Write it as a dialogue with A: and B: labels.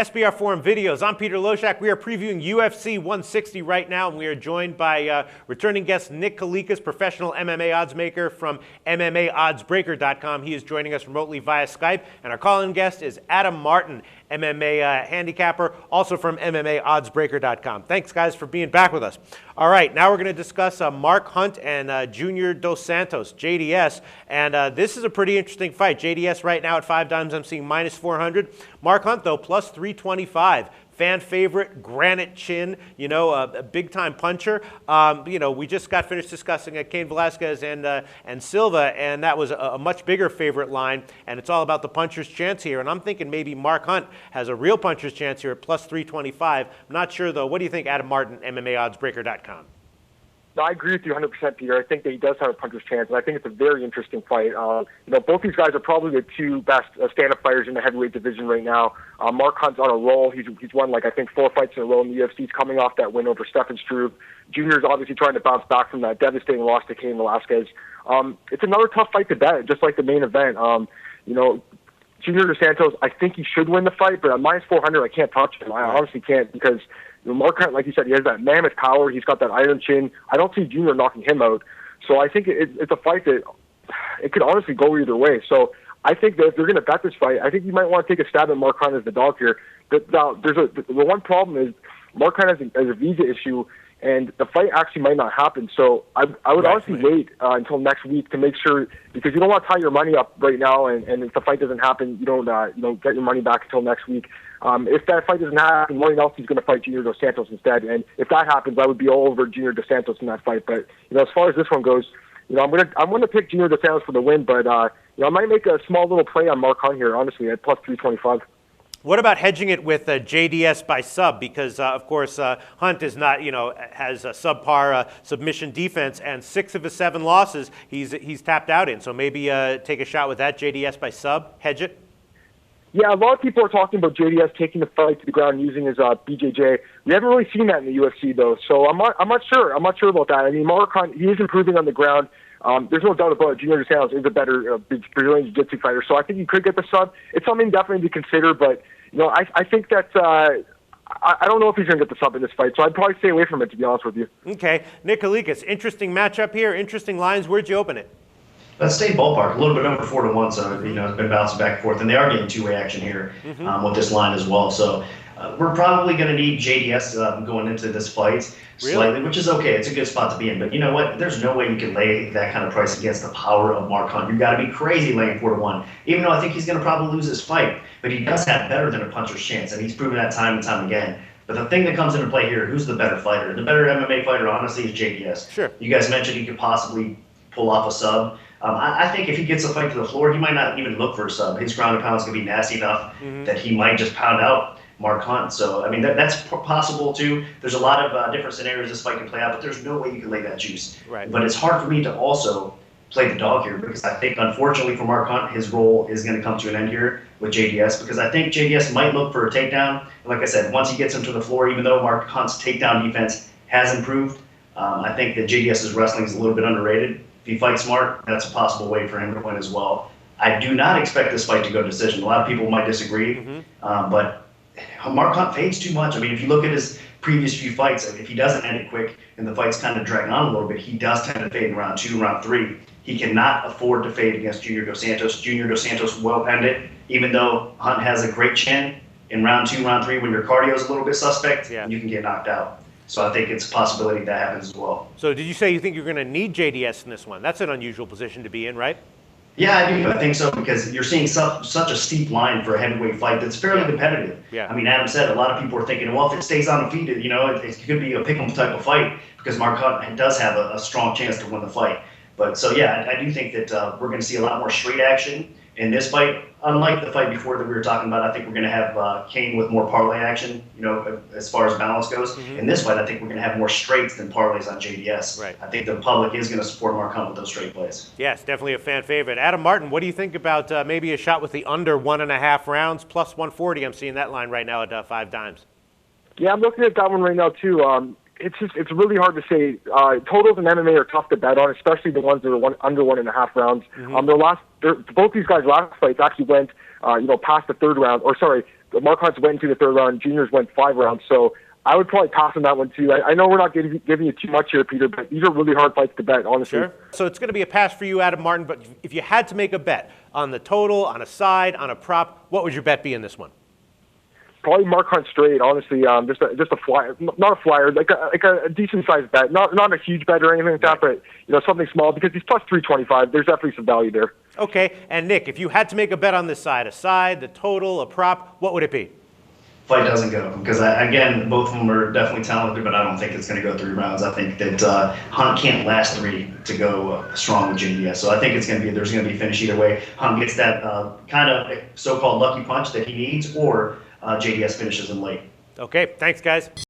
A: SBRForum videos. I'm Peter Loshak. We are previewing UFC 160 right now, and we are joined by returning guest Nick Kalikas, professional MMA odds maker from MMAoddsbreaker.com. He is joining us remotely via Skype, and our call-in guest is Adam Martin, MMA handicapper, also from MMAoddsbreaker.com. Thanks, guys, for being back with us. All right, now we're going to discuss Mark Hunt and Junior Dos Santos, JDS, and this is a pretty interesting fight. JDS right now at 5 dimes, I'm seeing minus 400. Mark Hunt, though, plus 325. Fan favorite, granite chin, a big-time puncher. We just got finished discussing Cain Velasquez and Silva, and that was a much bigger favorite line, and it's all about the puncher's chance here. And I'm thinking maybe Mark Hunt has a real puncher's chance here at plus 325. I'm not sure, though. What do you think, Adam Martin, MMAoddsbreaker.com?
B: No, I agree with you 100%, Peter. I think that he does have a puncher's chance, and I think it's a very interesting fight. Both these guys are probably the two best stand-up fighters in the heavyweight division right now. Mark Hunt's on a roll. He's won, I think, 4 fights in a row in the UFC. He's coming off that win over Stefan Struve. Junior's obviously trying to bounce back from that devastating loss to Cain Velasquez. It's another tough fight to bet, just like the main event. Junior Dos Santos, I think he should win the fight, but at minus 400, I can't touch him. I honestly can't because Mark Hunt, like you said, he has that mammoth power. He's got that iron chin. I don't see Junior knocking him out. So I think it's a fight that it could honestly go either way. So I think that if they're going to bet this fight, I think you might want to take a stab at Mark Hunt as the dog here. But now, the one problem is Mark Hunt has a visa issue, and the fight actually might not happen. So I would honestly wait until next week to make sure, because you don't want to tie your money up right now, and if the fight doesn't happen, you don't get your money back until next week. If that fight doesn't happen, Morning Elsie's going to fight Junior Dos Santos instead, and if that happens, I would be all over Junior Dos Santos in that fight. But as far as this one goes, I'm gonna pick Junior Dos Santos for the win, but I might make a small little play on Mark Hunt here, honestly, at plus 325.
A: What about hedging it with JDS by sub? Because, of course, Hunt is not, has a subpar submission defense, and 6 of his 7 losses he's tapped out in. So maybe take a shot with that, JDS by sub, hedge it?
B: Yeah, a lot of people are talking about JDS taking the fight to the ground using his BJJ. We haven't really seen that in the UFC, though, so I'm not sure. I'm not sure about that. I mean, Mark Hunt, he is improving on the ground. There's no doubt about it. Junior Dos Santos is a better Brazilian Jiu-Jitsu fighter, so I think you could get the sub. It's something definitely to consider, but I think that I don't know if he's going to get the sub in this fight, so I'd probably stay away from it, to be honest with you.
A: Okay, Nick Kalikas, interesting matchup here, interesting lines. Where'd you open it?
C: Let's stay ballpark, a little bit over 4-1, so it's been bouncing back and forth, and they are getting two-way action here with this line as well. So we're probably going to need JDS going into this fight slightly, which is okay. It's a good spot to be in, but you know what? There's no way you can lay that kind of price against the power of Mark Hunt. You've got to be crazy laying 4-1, even though I think he's going to probably lose this fight, but he does have better than a puncher's chance, and he's proven that time and time again. But the thing that comes into play here, who's the better fighter? The better MMA fighter, honestly, is JDS. Sure. You guys mentioned he could possibly pull off a sub. I think if he gets a fight to the floor, he might not even look for a sub. His ground and pound is going to be nasty enough that he might just pound out Mark Hunt. So, I mean, that's possible, too. There's a lot of different scenarios this fight can play out, but there's no way you can lay that juice. Right. But it's hard for me to also play the dog here because I think, unfortunately for Mark Hunt, his role is going to come to an end here with JDS because I think JDS might look for a takedown. And like I said, once he gets him to the floor, even though Mark Hunt's takedown defense has improved, I think that JDS's wrestling is a little bit underrated. If he fights smart, that's a possible way for him to win as well. I do not expect this fight to go decision. A lot of people might disagree, but Mark Hunt fades too much. I mean, if you look at his previous few fights, if he doesn't end it quick and the fight's kind of dragging on a little bit, he does tend to fade in round 2, round 3. He cannot afford to fade against Junior Dos Santos. Junior Dos Santos will end it, even though Hunt has a great chin. In round 2, round 3, when your cardio is a little bit suspect, you can get knocked out. So I think it's a possibility that happens as well.
A: So did you say you think you're going to need JDS in this one? That's an unusual position to be in, right?
C: Yeah, I do. I think so because you're seeing such a steep line for a heavyweight fight that's fairly competitive. Yeah. I mean, Adam said a lot of people are thinking, well, if it stays undefeated, it could be a pick'em type of fight because Mark Hunt does have a strong chance to win the fight. But so, yeah, I do think that we're going to see a lot more straight action in this fight. Unlike the fight before that we were talking about, I think we're going to have Cain with more parlay action, as far as balance goes. In this fight, I think we're going to have more straights than parlays on JDS. Right. I think the public is going to support Mark Hunt with those straight plays.
A: Yes, definitely a fan favorite. Adam Martin, what do you think about maybe a shot with the under 1.5 rounds, plus 140? I'm seeing that line right now at 5 dimes.
B: Yeah, I'm looking at that one right now, too. It's really hard to say. Totals in MMA are tough to bet on, especially the ones that are under 1.5 rounds. Both these guys' last fights actually went, past the third round, Mark Hunt's went into the third round. Junior's went 5 rounds. So I would probably pass on that one too. I know we're not giving you too much here, Peter, but these are really hard fights to bet, honestly.
A: Sure. So it's going to be a pass for you, Adam Martin, but if you had to make a bet on the total, on a side, on a prop, what would your bet be in this one?
B: Probably Mark Hunt straight, honestly. Just a flyer, not a flyer, like a decent sized bet, not a huge bet or anything like that, but something small because he's plus 325. There's definitely some value there.
A: Okay, and Nick, if you had to make a bet on this side, a side, the total, a prop, what would it be?
C: Fight doesn't go because again, both of them are definitely talented, but I don't think it's going to go 3 rounds. I think that Hunt can't last 3 to go strong with JDS. So I think there's going to be a finish either way. Hunt gets that kind of so-called lucky punch that he needs, or JDS finishes him late.
A: Okay, thanks, guys.